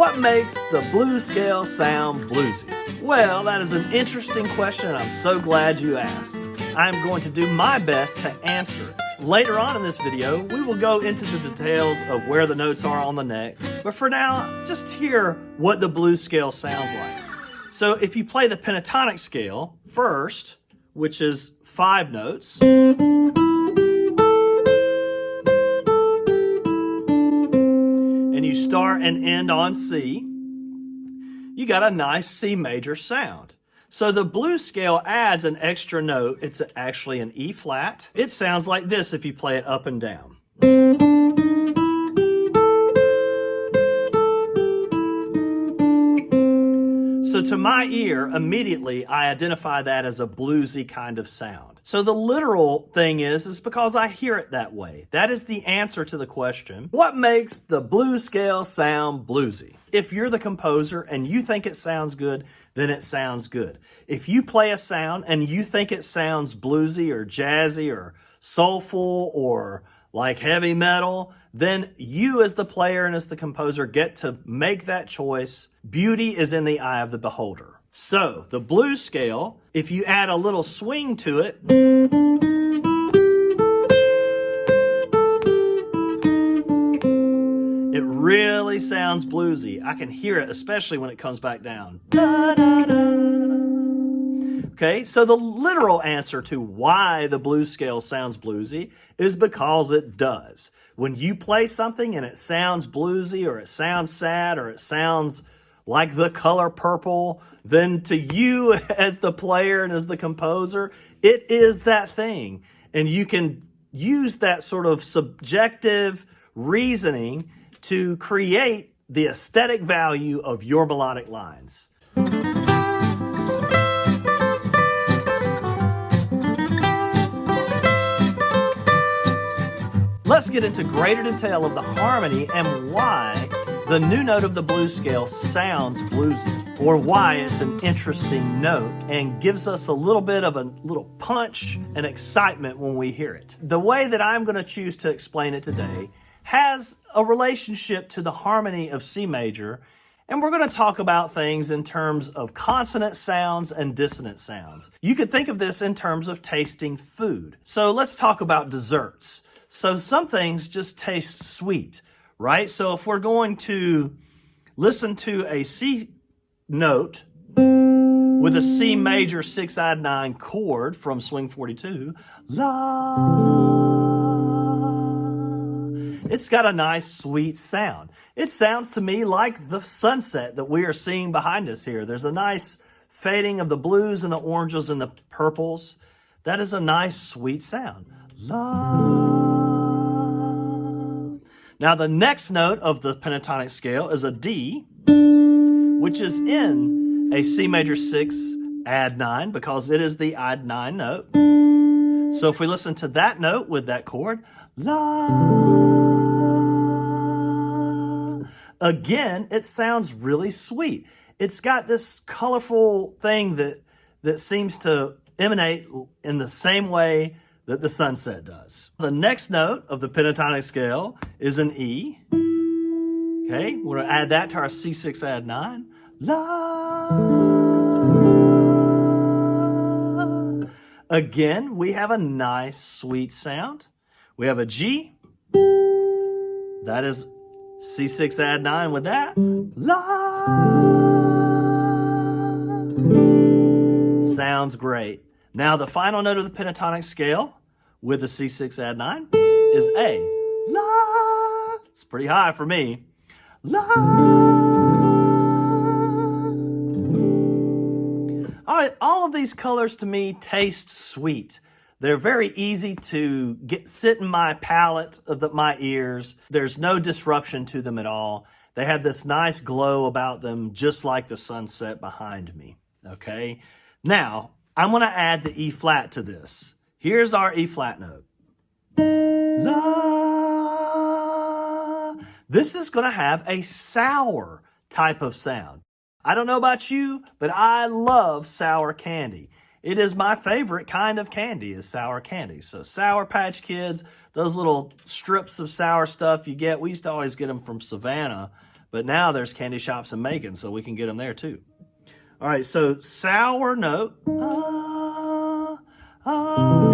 What makes the blues scale sound bluesy? Well, that is an interesting question, and I'm so glad you asked. I'm going to do my best to answer it. Later on in this video, we will go into the details of where the notes are on the neck, but for now, just hear what the blues scale sounds like. So if you play the pentatonic scale first, which is 5 notes, and you start and end on C, you got a nice C major sound. So the blues scale adds an extra note. It's actually an E flat. It sounds like this if you play it up and down. So to my ear, immediately I identify that as a bluesy kind of sound. So the literal thing is because I hear it that way. That is the answer to the question, what makes the blues scale sound bluesy? If you're the composer and you think it sounds good, then it sounds good. If you play a sound and you think it sounds bluesy or jazzy or soulful or like heavy metal, then you as the player and as the composer get to make that choice. Beauty is in the eye of the beholder. So the blues scale, if you add a little swing to it, it really sounds bluesy. I can hear it, especially when it comes back down. Da, da, da. Okay, so the literal answer to why the blues scale sounds bluesy is because it does. When you play something and it sounds bluesy or it sounds sad or it sounds like the color purple, then to you as the player and as the composer, it is that thing. And you can use that sort of subjective reasoning to create the aesthetic value of your melodic lines. Let's get into greater detail of the harmony and why the new note of the blues scale sounds bluesy, or why it's an interesting note and gives us a little bit of a little punch and excitement when we hear it. The way that I'm going to choose to explain it today has a relationship to the harmony of C major, and we're going to talk about things in terms of consonant sounds and dissonant sounds. You could think of this in terms of tasting food. So let's talk about desserts. So some things just taste sweet, right? So if we're going to listen to a C note with a C major 6 add 9 chord from Swing 42, la, it's got a nice sweet sound. It sounds to me like the sunset that we are seeing behind us here. There's a nice fading of the blues and the oranges and the purples. That is a nice sweet sound. La. Now the next note of the pentatonic scale is a D, which is in a C major 6 add 9 because it is the add 9 note. So if we listen to that note with that chord, la, again, it sounds really sweet. It's got this colorful thing that seems to emanate in the same way that the sunset does. The next note of the pentatonic scale is an E. Okay, we're going to add that to our C6 add 9. La. Again, we have a nice sweet sound. We have a G. That is C6 add 9 with that. La. Sounds great. Now the final note of the pentatonic scale with the C6 add 9 is A. La. It's pretty high for me. La. All right, all of these colors to me taste sweet. They're very easy to sit in my palate, my ears. There's no disruption to them at all. They have this nice glow about them, just like the sunset behind me, okay? Now, I'm going to add the E flat to this. Here's our E flat note. La. This is going to have a sour type of sound. I don't know about you, but I love sour candy. It is my favorite kind of candy is sour candy. So Sour Patch Kids, those little strips of sour stuff you get, we used to always get them from Savannah But now there's candy shops in Macon, so we can get them there too. All right, so sour note. Ah, ah.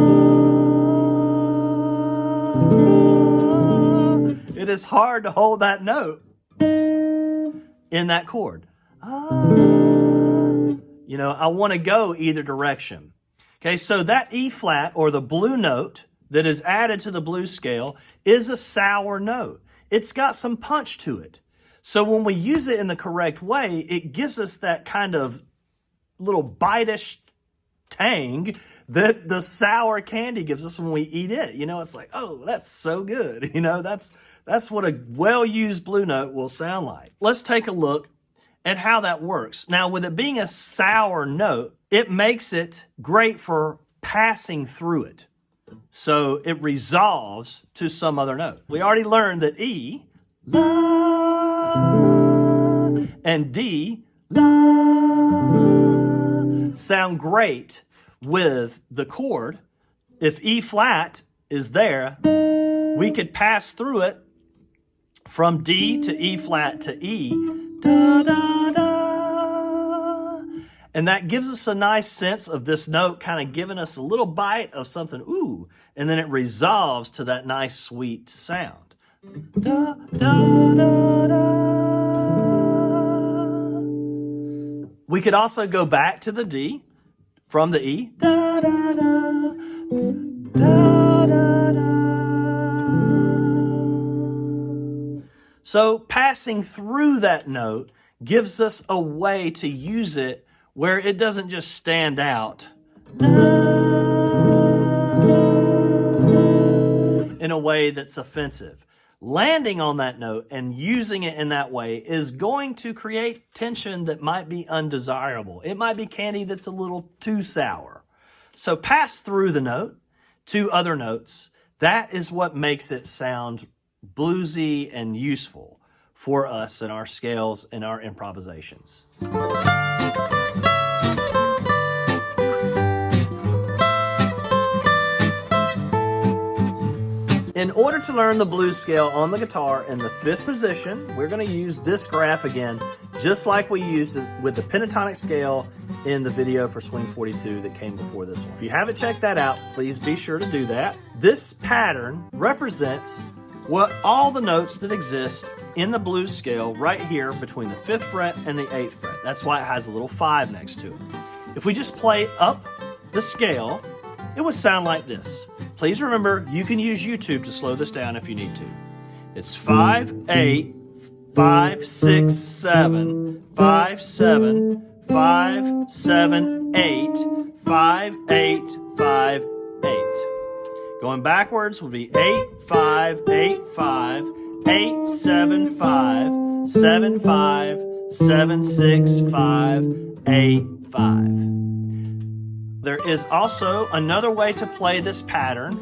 It is hard to hold that note in that chord. Ah. You know, I want to go either direction. Okay, so that E flat, or the blue note that is added to the blues scale, is a sour note. It's got some punch to it. So when we use it in the correct way, it gives us that kind of little bite-ish tang that the sour candy gives us when we eat it. You know, it's like, oh, that's so good. You know, that's what a well-used blue note will sound like. Let's take a look at how that works. Now, with it being a sour note, it makes it great for passing through it. So it resolves to some other note. We already learned that E, la, and D, la, sound great with the chord. If E flat is there, we could pass through it from D to E flat to E, da, da, da. And that gives us a nice sense of this note kind of giving us a little bite of something, ooh, and then it resolves to that nice sweet sound. Da, da, da, da. We could also go back to the D from the E. Da, da, da, da, da, da. So passing through that note gives us a way to use it where it doesn't just stand out in a way that's offensive. Landing on that note and using it in that way is going to create tension that might be undesirable. It might be candy that's a little too sour. So pass through the note to other notes. That is what makes it sound bluesy and useful for us in our scales and our improvisations. In order to learn the blues scale on the guitar in the 5th position, we're going to use this graph again, just like we used it with the pentatonic scale in the video for Swing 42 that came before this one. If you haven't checked that out, please be sure to do that. This pattern represents what all the notes that exist in the blues scale right here between the 5th fret and the 8th fret. That's why it has a little 5 next to it. If we just play up the scale, it would sound like this. Please remember, you can use YouTube to slow this down if you need to. It's 5, 8, 5, 6, 7, 5, 7, 5, 7, 8, 5, 8, 5, 8. Going backwards would be 8, 5, 8, 5, 8, 7, 5, 7, 5, 7, 6, 5, 8, 5. There is also another way to play this pattern.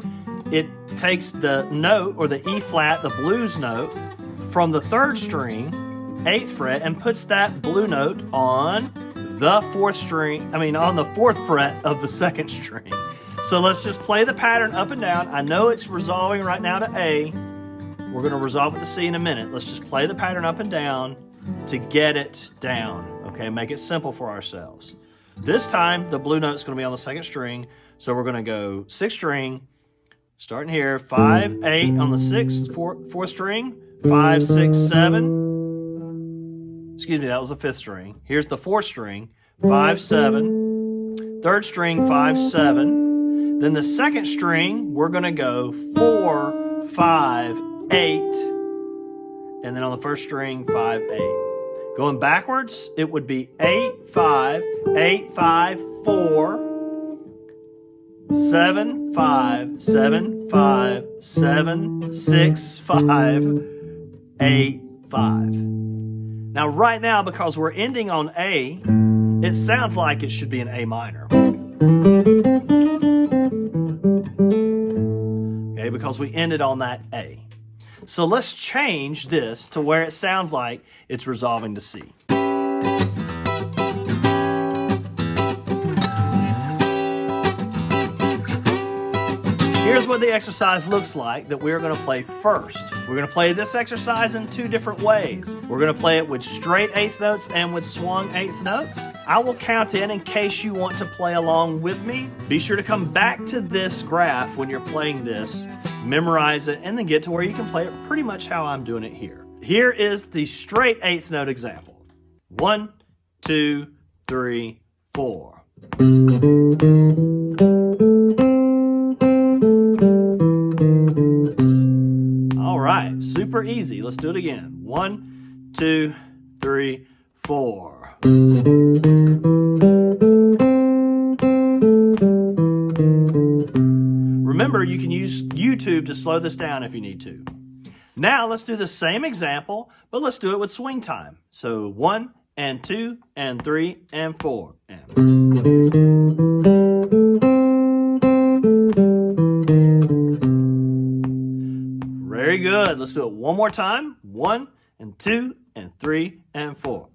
It takes the note, or the E flat, the blues note, from the 3rd string, 8th fret, and puts that blue note on the 4th string, on the 4th fret of the 2nd string. So let's just play the pattern up and down. I know it's resolving right now to A. We're going to resolve it to C in a minute. Let's just play the pattern up and down to get it down. Okay, make it simple for ourselves. This time, the blue note's going to be on the 2nd string, so we're going to go 6th string, starting here, 5, 8 on the 6th, 4th string, 5, 6, 7, excuse me, that was the 5th string. Here's the 4th string, 5, 7, 3rd string, 5, 7, then the 2nd string, we're going to go 4, 5, 8, and then on the 1st string, 5, 8. Going backwards, it would be 8, 5, 8, 5, 4, 7, 5, 7, 5, 7, 6, 5, 8, 5. Now, right now, because we're ending on A, it sounds like it should be an A minor. Okay, because we ended on that A. So let's change this to where it sounds like it's resolving to C. Here's here's what the exercise looks like that we're going to play first. We're going to play this exercise in two different ways. We're going to play it with straight eighth notes and with swung eighth notes. I will count in case you want to play along with me. Be sure to come back to this graph when you're playing this, memorize it, and then get to where you can play it pretty much how I'm doing it here. Here is the straight eighth note example. 1, 2, 3, 4. All right, super easy. Let's do it again. 1, 2, 3, 4. Remember, you can use YouTube to slow this down if you need to. Now let's do the same example, but let's do it with swing time. So 1 and 2 and 3 and 4. Very good. Let's do it one more time. 1 and 2 and 3 and 4.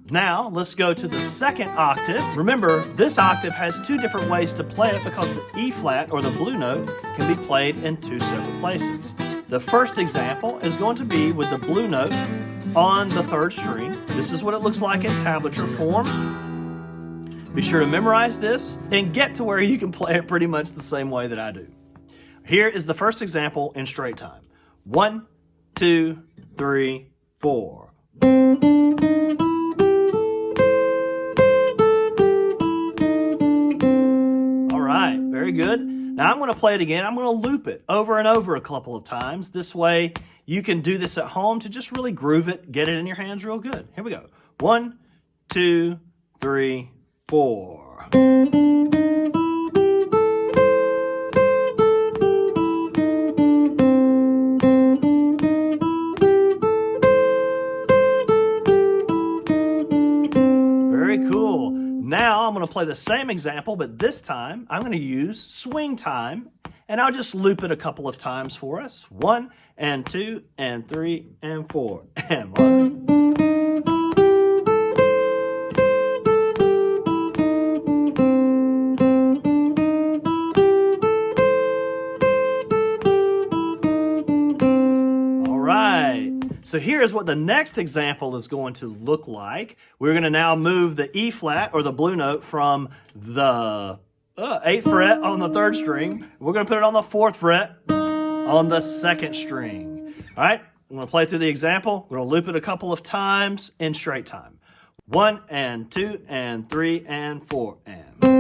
Now, let's go to the second octave. Remember, this octave has two different ways to play it because the E flat, or the blue note, can be played in two separate places. The first example is going to be with the blue note on the third string. This is what it looks like in tablature form. Be sure to memorize this and get to where you can play it pretty much the same way that I do. Here is the first example in straight time. 1, 2, 3, 4. Very good. Now I'm going to play it again. I'm going to loop it over and over a couple of times. This way you can do this at home to just really groove it, get it in your hands real good. Here we go. 1, 2, 3, 4. Very cool. Now I'm going to play the same example, but this time I'm going to use swing time, and I'll just loop it a couple of times for us. 1 and 2 and 3 and 4 and 1. So here's what the next example is going to look like. We're going to now move the E flat, or the blue note, from the 8th fret on the 3rd string. We're going to put it on the 4th fret on the 2nd string. All right, I'm going to play through the example. We're going to loop it a couple of times in straight time. 1 and 2 and 3 and 4 and...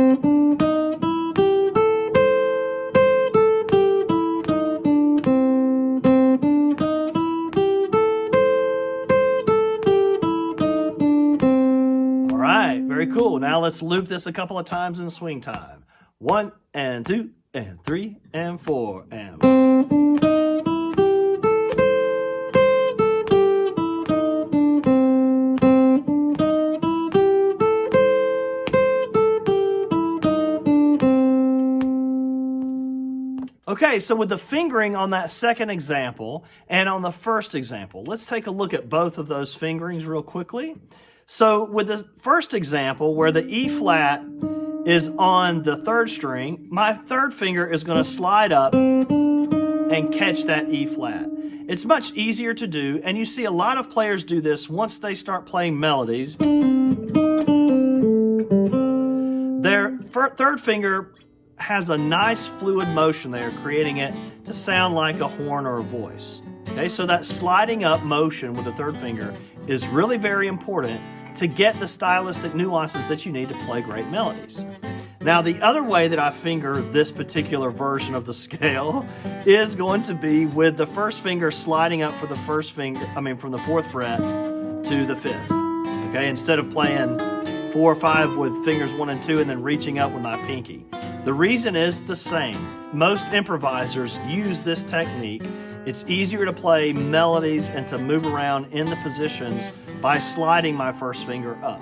Very cool. Now let's loop this a couple of times in swing time. 1 and 2 and 3 and 4 and... Okay, so with the fingering on that second example and on the first example, let's take a look at both of those fingerings real quickly. So with the first example, where the E flat is on the 3rd string, my 3rd finger is going to slide up and catch that E flat. It's much easier to do, and you see a lot of players do this once they start playing melodies. Their 3rd finger has a nice fluid motion there, creating it to sound like a horn or a voice. Okay, so that sliding up motion with the 3rd finger is really very important to get the stylistic nuances that you need to play great melodies. Now, the other way that I finger this particular version of the scale is going to be with the 1st finger sliding up for the from the 4th fret to the 5th. Okay, instead of playing 4 or 5 with fingers 1 and 2 and then reaching up with my pinky. The reason is the same. Most improvisers use this technique. It's easier to play melodies and to move around in the positions by sliding my 1st finger up.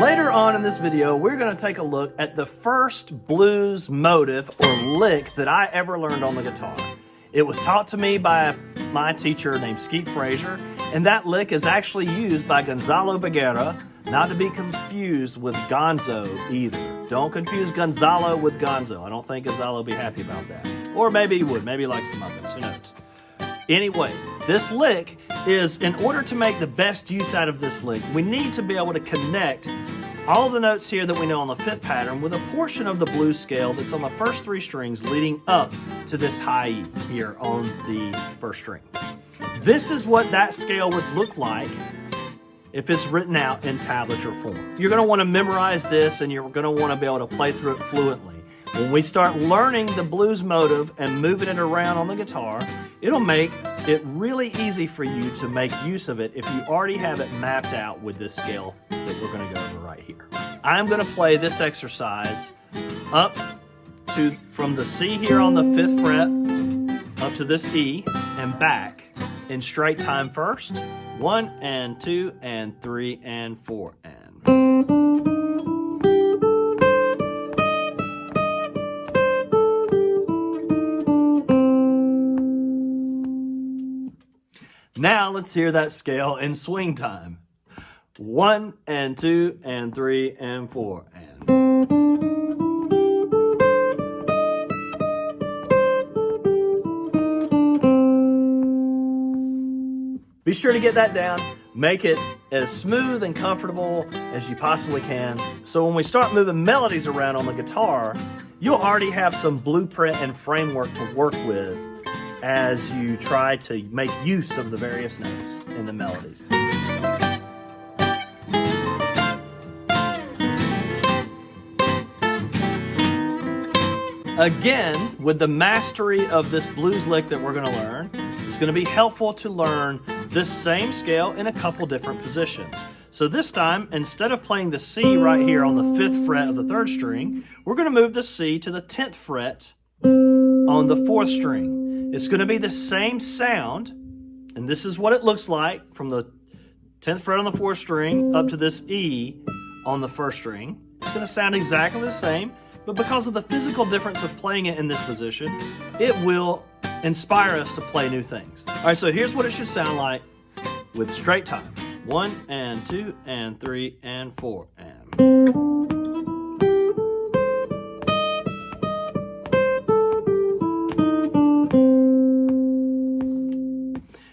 Later on in this video, we're going to take a look at the first blues motive or lick that I ever learned on the guitar. It was taught to me by my teacher named Skete and that lick is actually used by Gonzalo, not to be confused with Gonzo either. Don't confuse Gonzalo with Gonzo. I don't think Gonzalo will be happy about that. Or maybe he would. Maybe he likes the Muppets. Who knows? Anyway, this lick is, in order to make the best use out of this lick, we need to be able to connect all the notes here that we know on the fifth pattern with a portion of the blues scale that's on the first three strings leading up to this high E here on the first string. This is what that scale would look like if it's written out in tablature form. You're going to want to memorize this and you're going to want to be able to play through it fluently. When we start learning the blues motive and moving it around on the guitar, it'll make it really easy for you to make use of it if you already have it mapped out with this scale that we're going to go over right here. I'm going to play this exercise up to from the C here on the 5th fret up to this E and back in straight time first. 1 and 2 and 3 and 4 and. Now let's hear that scale in swing time. 1 and 2 and 3 and 4 and. Be sure to get that down. Make it as smooth and comfortable as you possibly can. So when we start moving melodies around on the guitar, you'll already have some blueprint and framework to work with as you try to make use of the various notes in the melodies. Again, with the mastery of this blues lick that we're going to learn, it's going to be helpful to learn this same scale in a couple different positions. So this time, instead of playing the C right here on the 5th fret of the 3rd string, we're going to move the C to the 10th fret on the 4th string. It's going to be the same sound, and this is what it looks like from the 10th fret on the 4th string up to this E on the 1st string. It's going to sound exactly the same, but because of the physical difference of playing it in this position, it will inspire us to play new things. All right, so here's what it should sound like with straight time. 1 and 2 and 3 and 4 and.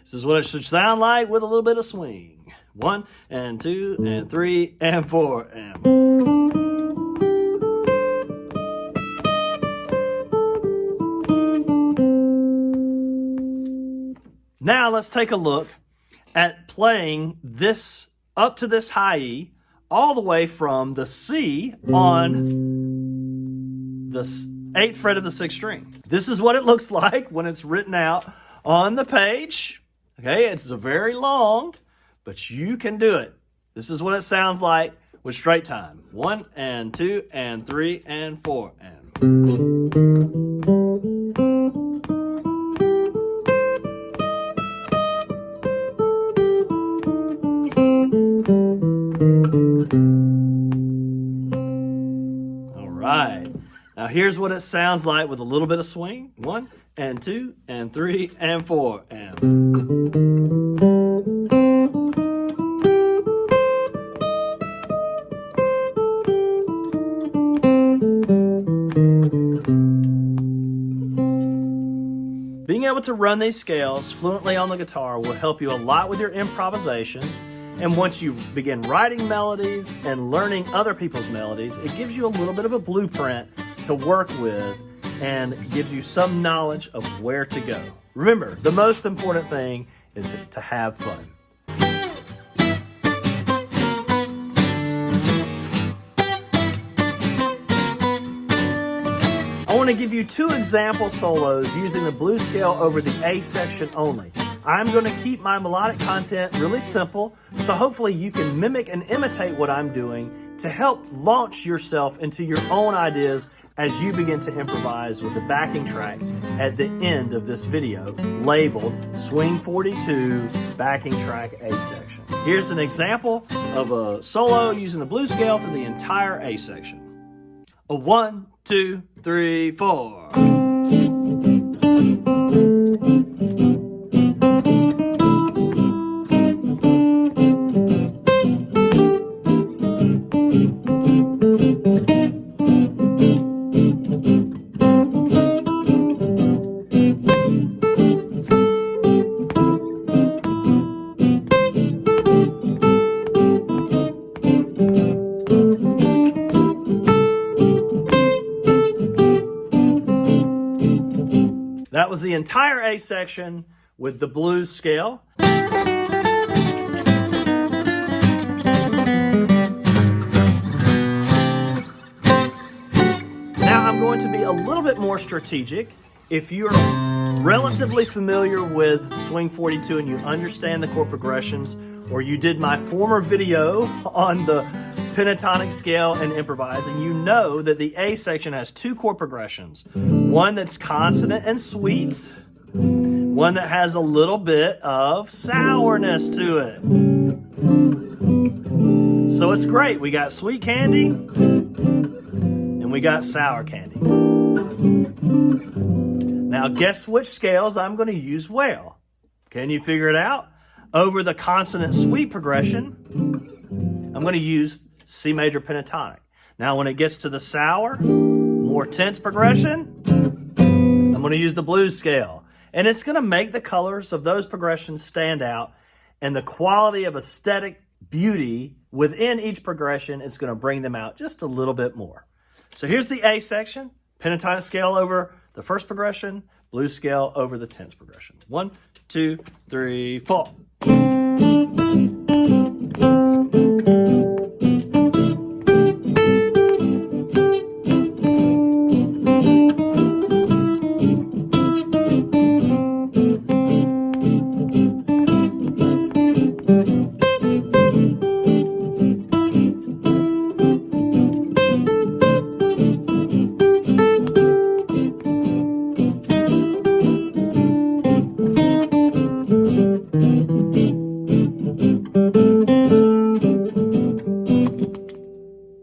This is what it should sound like with a little bit of swing. 1 and 2 and 3 and 4 and. Now let's take a look at playing this up to this high E all the way from the C on the 8th fret of the 6th string. This is what it looks like when it's written out on the page. Okay, it's very long, but you can do it. This is what it sounds like with straight time. 1 and 2 and 3 and 4 and. All right. Now here's what it sounds like with a little bit of swing. 1 and 2 and 3 and 4 and. Being able to run these scales fluently on the guitar will help you a lot with your improvisations. And once you begin writing melodies and learning other people's melodies, it gives you a little bit of a blueprint to work with and gives you some knowledge of where to go. Remember, the most important thing is to have fun. I want to give you 2 example solos using the blues scale over the A section only. I'm going to keep my melodic content really simple, so hopefully you can mimic and imitate what I'm doing to help launch yourself into your own ideas as you begin to improvise with the backing track at the end of this video labeled Swing 42 Backing Track A Section. Here's an example of a solo using the blues scale for the entire A section. A 1, 2, 3, 4. That was the entire A section with the blues scale. Now I'm going to be a little bit more strategic. If you're relatively familiar with Swing 42 and you understand the chord progressions, or you did my former video on the pentatonic scale and improvising, you know that the A section has two chord progressions. One that's consonant and sweet, one that has a little bit of sourness to it. So it's great. We got sweet candy and we got sour candy. Now guess which scales I'm going to use well. Can you figure it out? Over the consonant sweet progression, I'm going to use C major pentatonic. Now when it gets to the sour, more tense progression, I'm going to use the blues scale. And it's going to make the colors of those progressions stand out, and the quality of aesthetic beauty within each progression is going to bring them out just a little bit more. So here's the A section, pentatonic scale over the first progression, blues scale over the tense progression. 1, 2, 3, 4.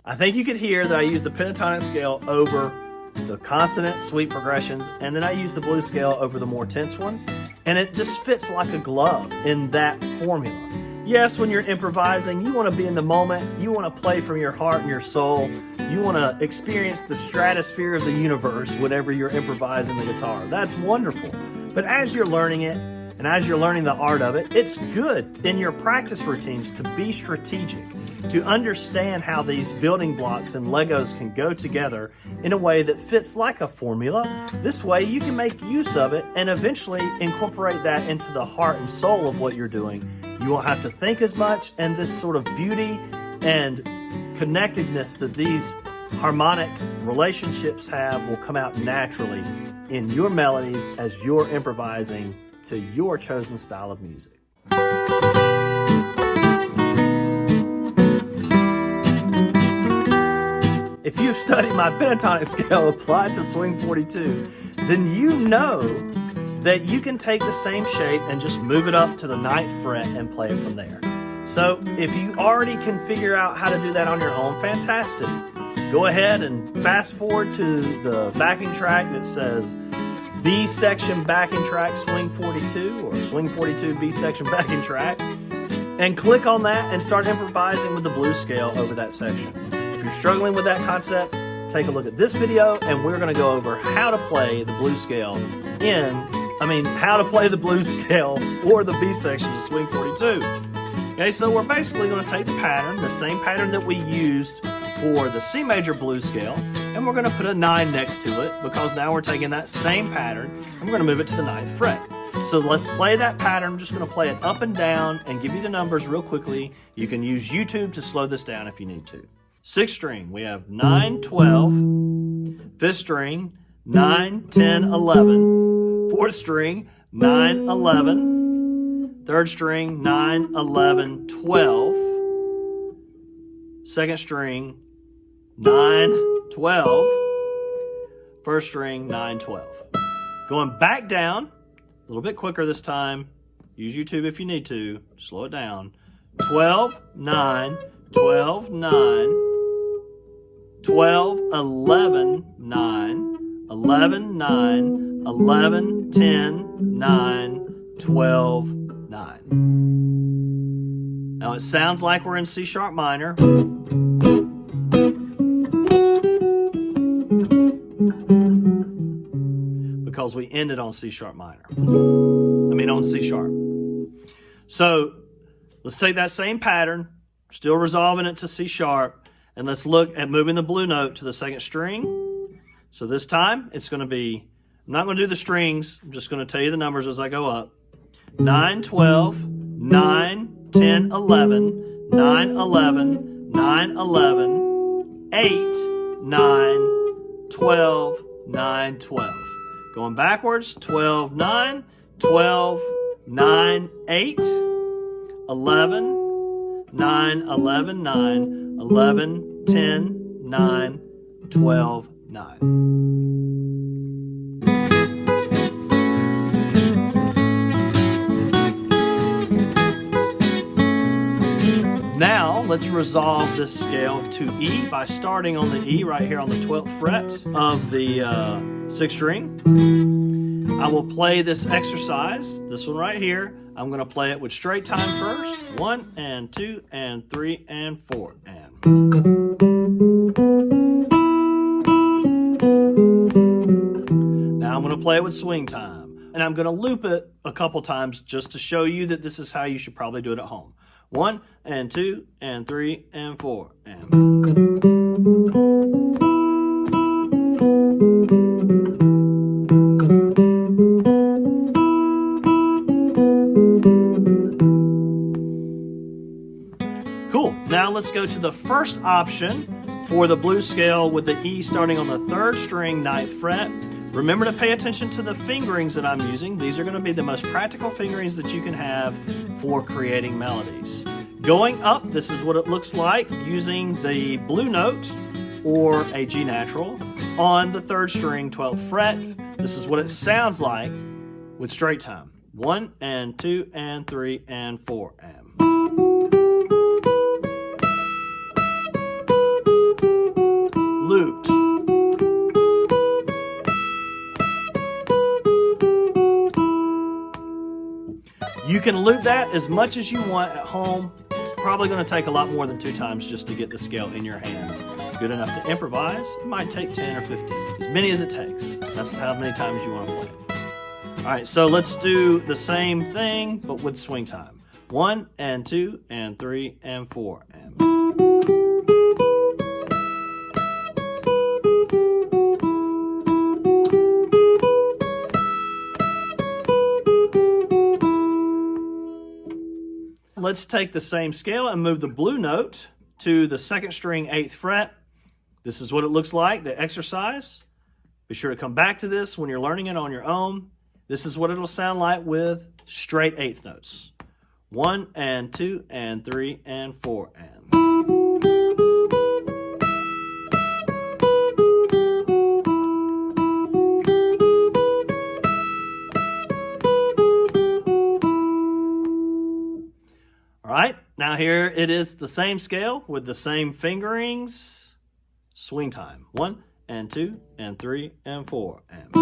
I think you could hear that I use the pentatonic scale over the consonant sweet progressions, and then I use the blues scale over the more tense ones, and it just fits like a glove in that formula. Yes, when you're improvising, you want to be in the moment, you want to play from your heart and your soul, you want to experience the stratosphere of the universe whenever you're improvising the guitar. That's wonderful. But as you're learning it, and as you're learning the art of it, it's good in your practice routines to be strategic, to understand how these building blocks and Legos can go together in a way that fits like a formula. This way you can make use of it and eventually incorporate that into the heart and soul of what you're doing. You won't have to think as much, and this sort of beauty and connectedness that these harmonic relationships have will come out naturally in your melodies as you're improvising to your chosen style of music. If you've studied my pentatonic scale applied to Swing 42, then you know that you can take the same shape and just move it up to the 9th fret and play it from there. So if you already can figure out how to do that on your own, fantastic. Go ahead and fast forward to the backing track that says B section backing track Swing 42 or Swing 42 B section backing track, and click on that and start improvising with the blues scale over that section. If you're struggling with that concept, take a look at this video and we're going to go over how to play the blues scale how to play the blues scale for the B section of Swing 42. Okay, so we're basically going to take the pattern, the same pattern that we used for the C major blues scale, and we're going to put a 9 next to it because now we're taking that same pattern and we're going to move it to the 9th fret. So let's play that pattern. I'm just going to play it up and down and give you the numbers real quickly. You can use YouTube to slow this down if you need to. 6th string, we have 9, 12. 5th string, 9, 10, 11. 4th string, 9, 11. 3rd string, 9, 11, 12. 2nd string, 9, 12. first string, 9, 12. Going back down, a little bit quicker this time. Use YouTube if you need to. Slow it down. 12, 9, 12, 9, 12, 11, 9, 11, 9, 11, 10, 9, 12, 9. Now it sounds like we're in C sharp minor. Because we ended on C sharp minor. On C sharp. So let's take that same pattern, still resolving it to C sharp, and let's look at moving the blue note to the second string. So this time it's going to be, I'm not going to do the strings, I'm just going to tell you the numbers as I go up. 9, 12, 9, 10, 11, 9, 11, 9, 11, 8, 9, 12, 9, 12. Going backwards, 12, 9, 12, 9, 8, 11, 9, 11, 9, 11, 10, 9, 12, 9. Now, let's resolve this scale to E by starting on the E right here on the 12th fret of the 6th string. I will play this exercise, this one right here. I'm going to play it with straight time first. 1 and 2 and 3 and 4 and. Now I'm going to play it with swing time. And I'm going to loop it a couple times just to show you that this is how you should probably do it at home. 1 and 2 and 3 and 4 and. Cool. Now let's go to the first option for the blues scale with the E starting on the 3rd string, 9th fret. Remember to pay attention to the fingerings that I'm using. These are going to be the most practical fingerings that you can have for creating melodies. Going up, this is what it looks like using the blue note or a G natural on the 3rd string, 12th fret. This is what it sounds like with straight time. 1 and 2 and 3 and 4 and. Looped. You can loop that as much as you want at home. It's probably going to take a lot more than 2 times just to get the scale in your hands. Good enough to improvise. It might take 10 or 15. As many as it takes. That's how many times you want to play it. All right, so let's do the same thing, but with swing time. 1 and 2 and 3 and 4 and. Let's take the same scale and move the blue note to the 2nd string, 8th fret. This is what it looks like, the exercise. Be sure to come back to this when you're learning it on your own. This is what it'll sound like with straight 8th notes. 1 and 2 and 3 and 4 and. All right, now here it is the same scale with the same fingerings. Swing time. 1 and 2 and 3 and 4 and.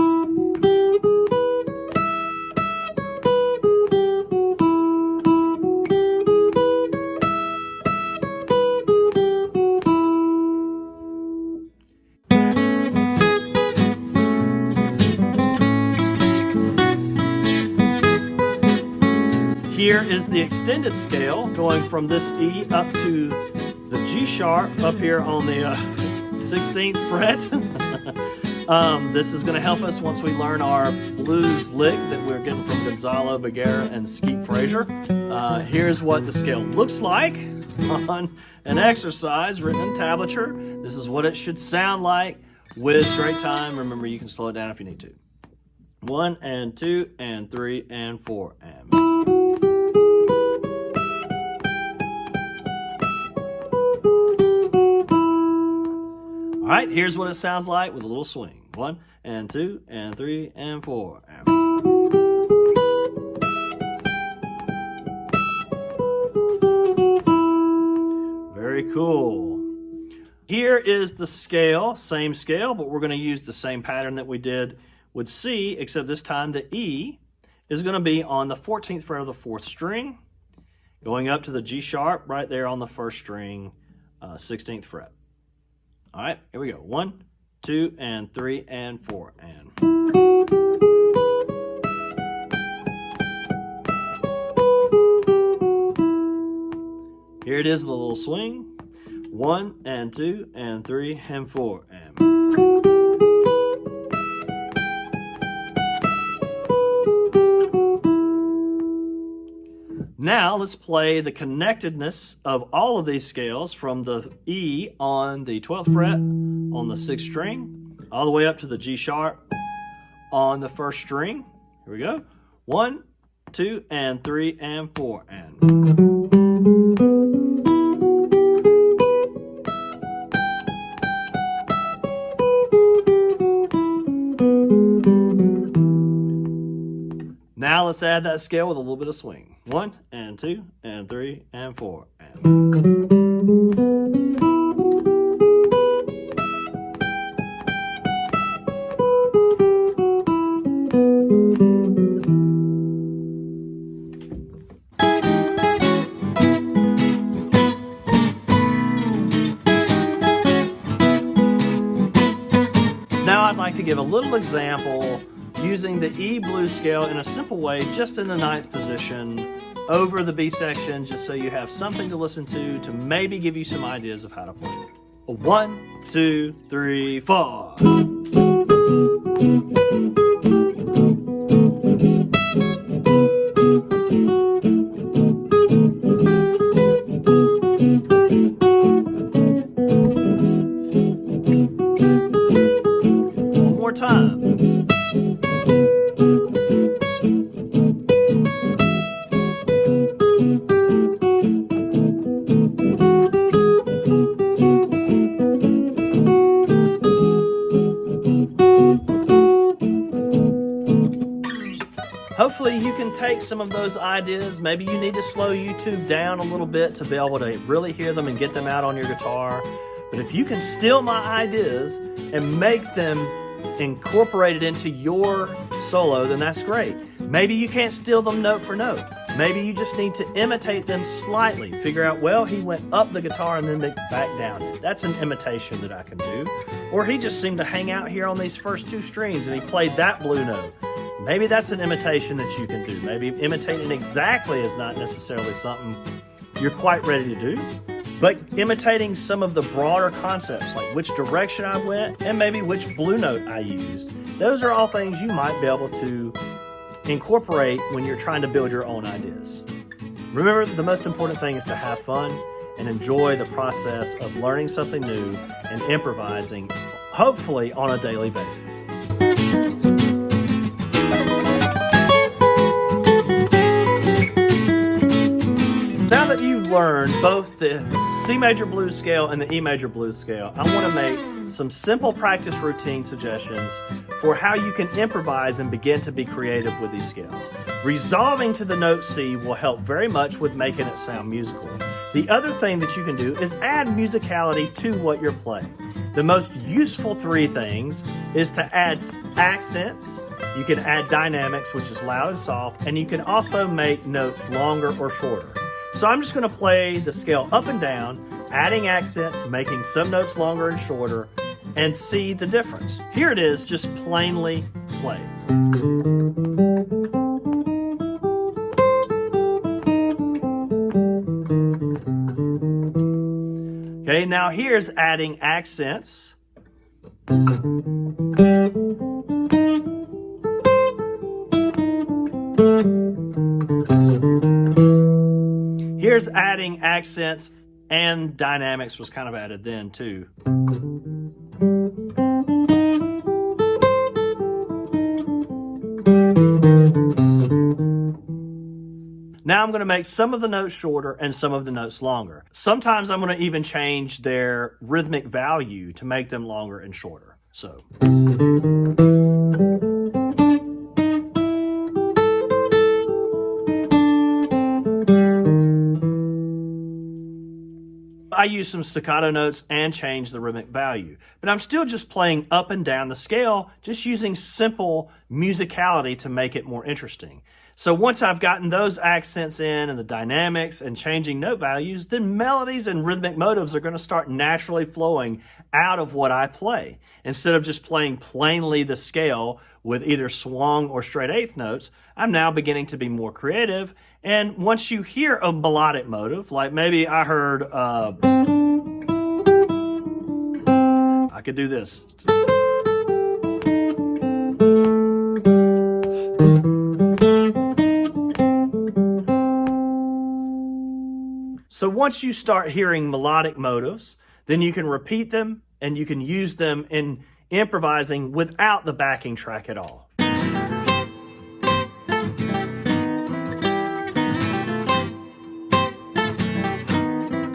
Here is the extended scale going from this E up to the G sharp up here on the 16th fret. This is going to help us once we learn our blues lick that we're getting from Gonzalo, Bagheera, and Skete Frazier. Here's what the scale looks like on an exercise written in tablature. This is what it should sound like with straight time. Remember, you can slow it down if you need to. 1 and 2 and 3 and 4 and. All right, here's what it sounds like with a little swing. 1 and 2 and 3 and 4. Very cool. Here is the scale, same scale, but we're going to use the same pattern that we did with C, except this time the E is going to be on the 14th fret of the 4th string, going up to the G sharp right there on the 1st string, 16th fret. All right, here we go. 1, 2, and 3, and 4, and. Here it is, the little swing. 1 and 2 and 3 and 4 and. Now let's play the connectedness of all of these scales from the E on the 12th fret on the 6th string all the way up to the G sharp on the 1st string. Here we go. 1, 2 and 3 and 4 and. Now let's add that scale with a little bit of swing. 1 and 2 and 3 and 4 and. Now I'd like to give a little example using the E blues scale in a simple way, just in the 9th position over the B section, just so you have something to listen to maybe give you some ideas of how to play it. 1, 2, 3, 4. One more time. Hopefully you can take some of those ideas. Maybe you need to slow YouTube down a little bit to be able to really hear them and get them out on your guitar. But if you can steal my ideas and make them incorporated into your solo, then that's great. Maybe you can't steal them note for note. Maybe you just need to imitate them slightly. Figure out, well, he went up the guitar and then back down. That's an imitation that I can do. Or he just seemed to hang out here on these first 2 strings and he played that blue note. Maybe that's an imitation that you can do. Maybe imitating exactly is not necessarily something you're quite ready to do, but imitating some of the broader concepts, like which direction I went and maybe which blue note I used. Those are all things you might be able to incorporate when you're trying to build your own ideas. Remember, the most important thing is to have fun and enjoy the process of learning something new and improvising, hopefully on a daily basis. Now that you've learned both the C major blues scale and the E major blues scale, I want to make some simple practice routine suggestions for how you can improvise and begin to be creative with these scales. Resolving to the note C will help very much with making it sound musical. The other thing that you can do is add musicality to what you're playing. The most useful 3 things is to add accents. You can add dynamics, which is loud and soft, and you can also make notes longer or shorter. So I'm just going to play the scale up and down, adding accents, making some notes longer and shorter, and see the difference. Here it is, just plainly played. Okay, now here's adding accents. Here's adding accents, and dynamics was kind of added then too. Now I'm going to make some of the notes shorter and some of the notes longer. Sometimes I'm going to even change their rhythmic value to make them longer and shorter. So. I use some staccato notes and change the rhythmic value, but I'm still just playing up and down the scale, just using simple musicality to make it more interesting. So once I've gotten those accents in and the dynamics and changing note values, then melodies and rhythmic motives are going to start naturally flowing out of what I play. Instead of just playing plainly the scale with either swung or straight eighth notes, I'm now beginning to be more creative. And once you hear a melodic motive, like maybe I heard, I could do this. So once you start hearing melodic motives, then you can repeat them and you can use them in improvising without the backing track at all.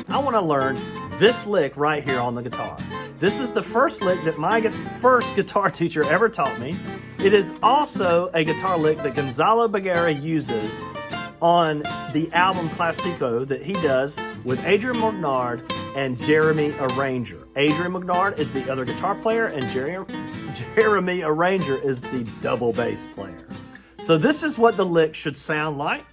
I want to learn this lick right here on the guitar. This is the first lick that my first guitar teacher ever taught me. It is also a guitar lick that Gonzalo uses on the album Classico that he does with Adrian Magnard and Jeremy Arranger. Adrian Magnard is the other guitar player and Jeremy Arranger is the double bass player. So this is what the lick should sound like.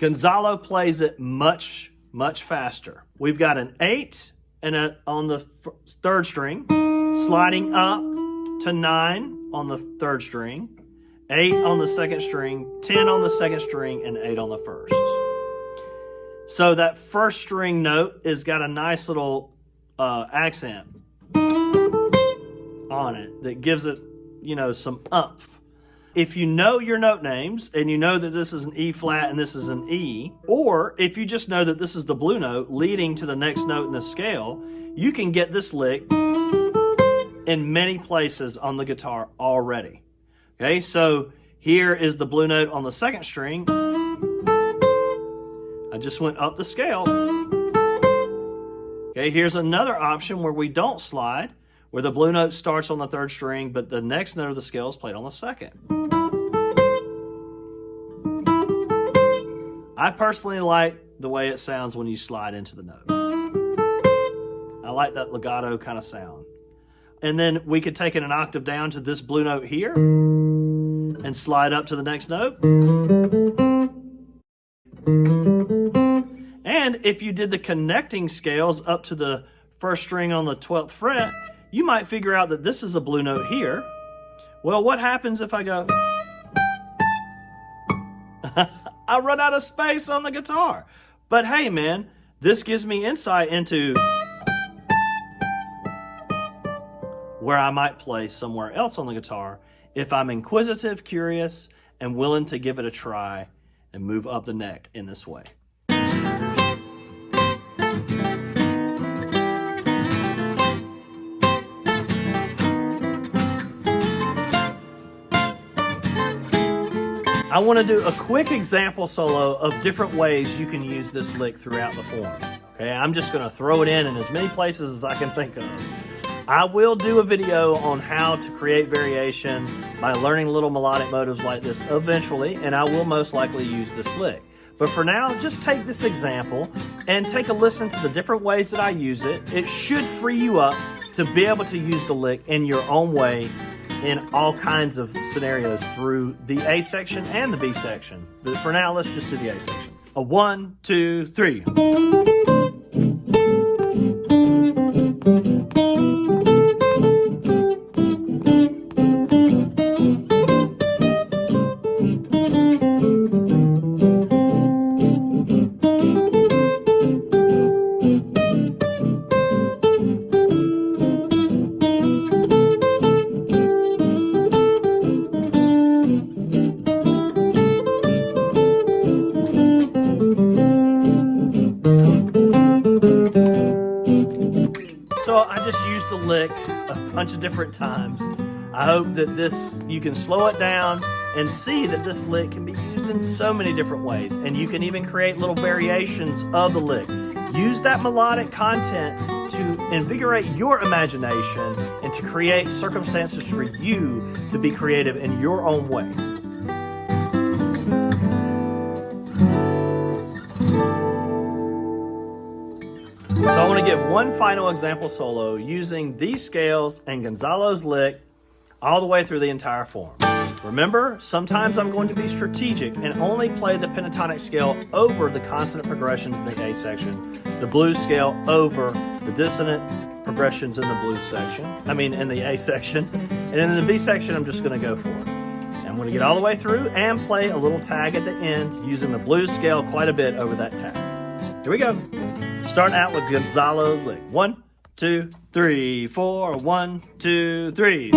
Gonzalo plays it much, much faster. We've got an 8 and on the third string, sliding up to 9 on the third string, 8 on the second string, 10 on the second string, and 8 on the first. So that first string note has got a nice little accent on it that gives it, some umph. If you know your note names and you know that this is an E flat and this is an E, or if you just know that this is the blue note leading to the next note in the scale, you can get this lick in many places on the guitar already. Okay, so here is the blue note on the second string. I just went up the scale. Okay, here's another option where we don't slide, where the blue note starts on the third string, but the next note of the scale is played on the second. I personally like the way it sounds when you slide into the note. I like that legato kind of sound. And then we could take it an octave down to this blue note here and slide up to the next note. And if you did the connecting scales up to the first string on the 12th fret, you might figure out that this is a blue note here. Well, what happens if I go? I run out of space on the guitar. But hey, man, this gives me insight into where I might play somewhere else on the guitar if I'm inquisitive, curious, and willing to give it a try and move up the neck in this way. I want to do a quick example solo of different ways you can use this lick throughout the form. Okay, I'm just going to throw it in as many places as I can think of. I will do a video on how to create variation by learning little melodic motives like this eventually, and I will most likely use this lick. But for now, just take this example and take a listen to the different ways that I use it. It should free you up to be able to use the lick in your own way in all kinds of scenarios through the A section and the B section. But for now, let's just do the A section. A 1, 2, 3. So I just used the lick a bunch of different times. I hope that you can slow it down and see that this lick can be used in so many different ways. And you can even create little variations of the lick. Use that melodic content to invigorate your imagination and to create circumstances for you to be creative in your own way. So I want to give one final example solo using these scales and Gonzalo's lick all the way through the entire form. Remember, sometimes I'm going to be strategic and only play the pentatonic scale over the consonant progressions in the A section, the blues scale over the dissonant progressions in the in the A section, and in the B section I'm just going to go for it. I'm going to get all the way through and play a little tag at the end using the blues scale quite a bit over that tag. Here we go. Starting out with Gonzalo's lick. 1, 2, 3, 4. 1, 2, 3.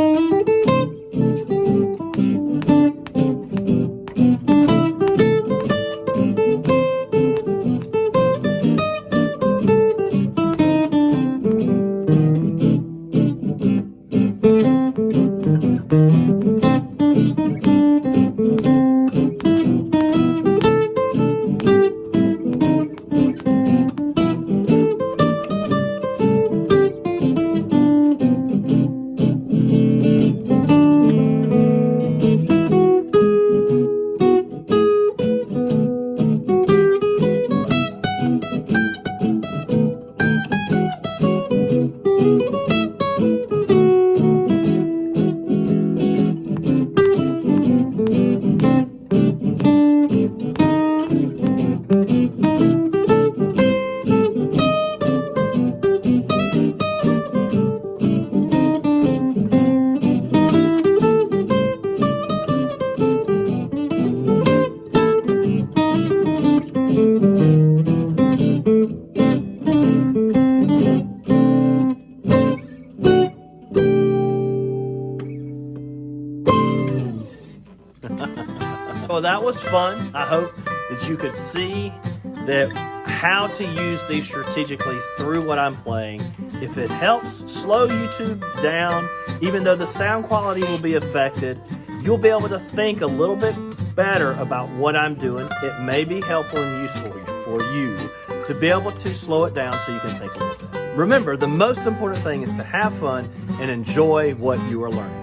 Well, that was fun. I hope that you could see that how to use these strategically through what I'm playing. If it helps slow YouTube down, even though the sound quality will be affected, you'll be able to think a little bit better about what I'm doing. It may be helpful and useful for you to be able to slow it down so you can think a little bit. Remember, the most important thing is to have fun and enjoy what you are learning.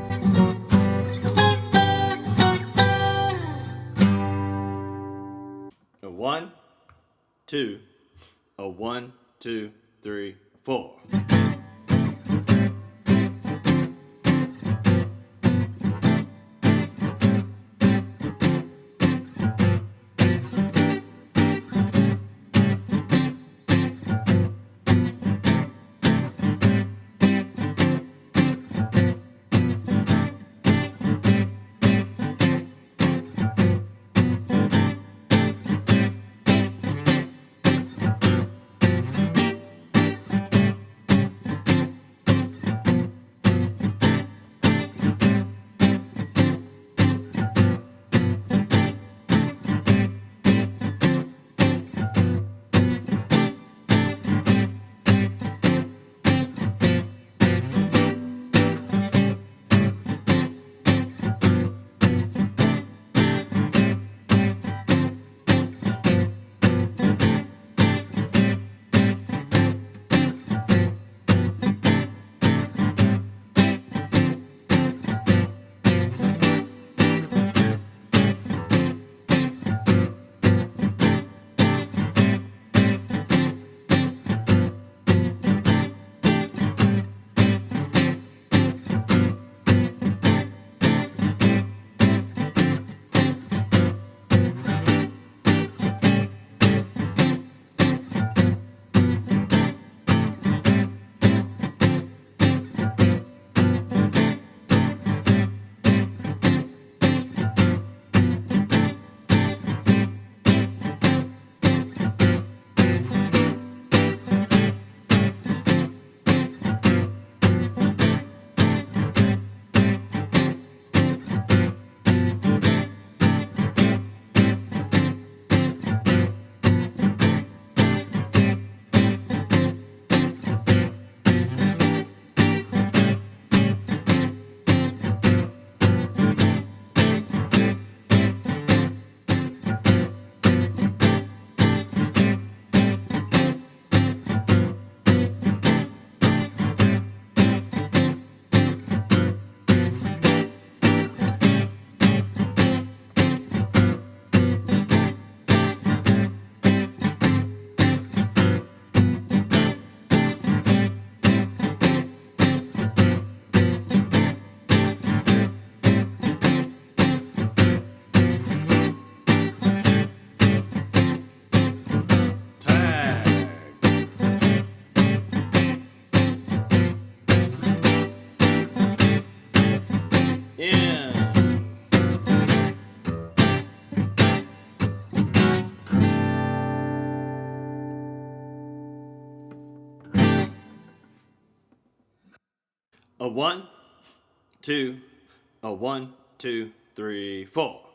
A 1, 2, a 1, 2, 3, 4. A 1, 2, a 1, 2, 3, 4.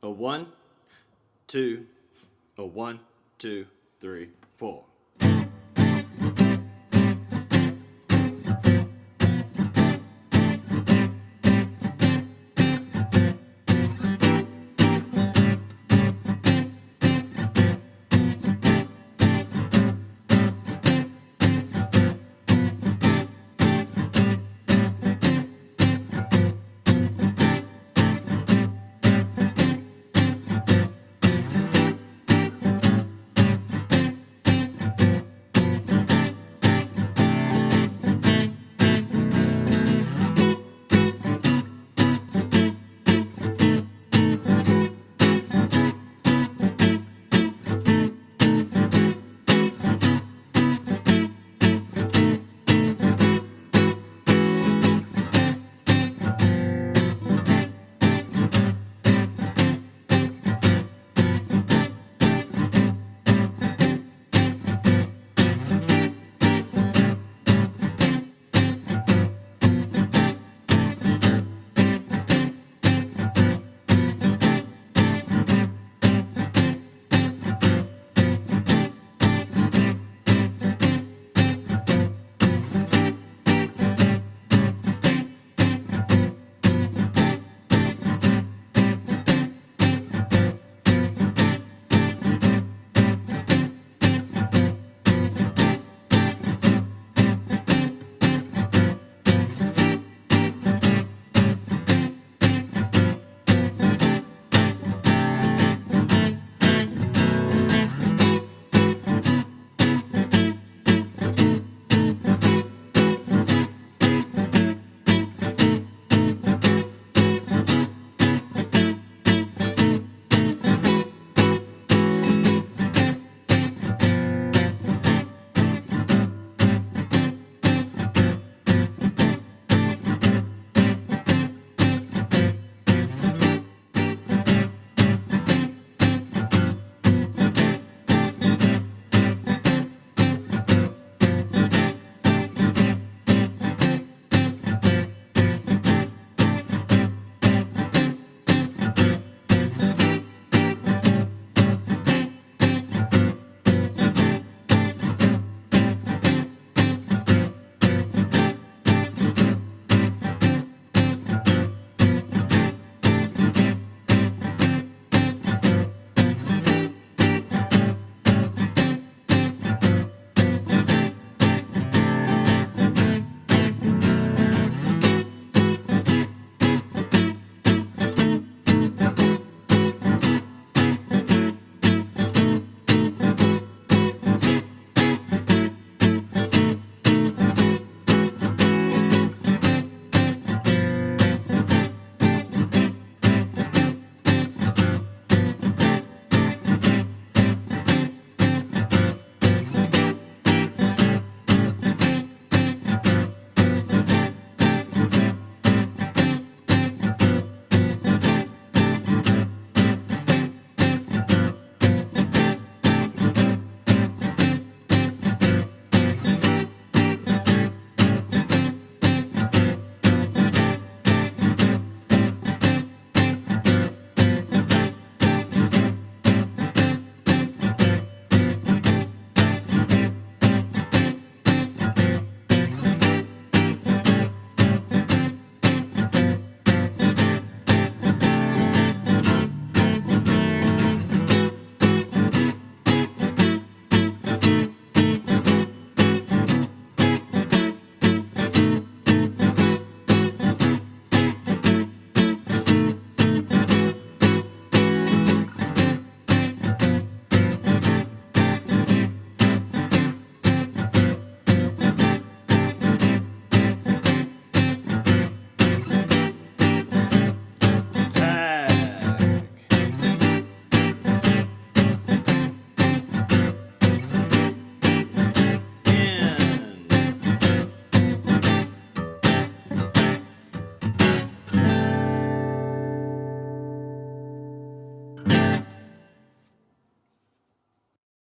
A 1, 2, a 1, 2, 3, 4.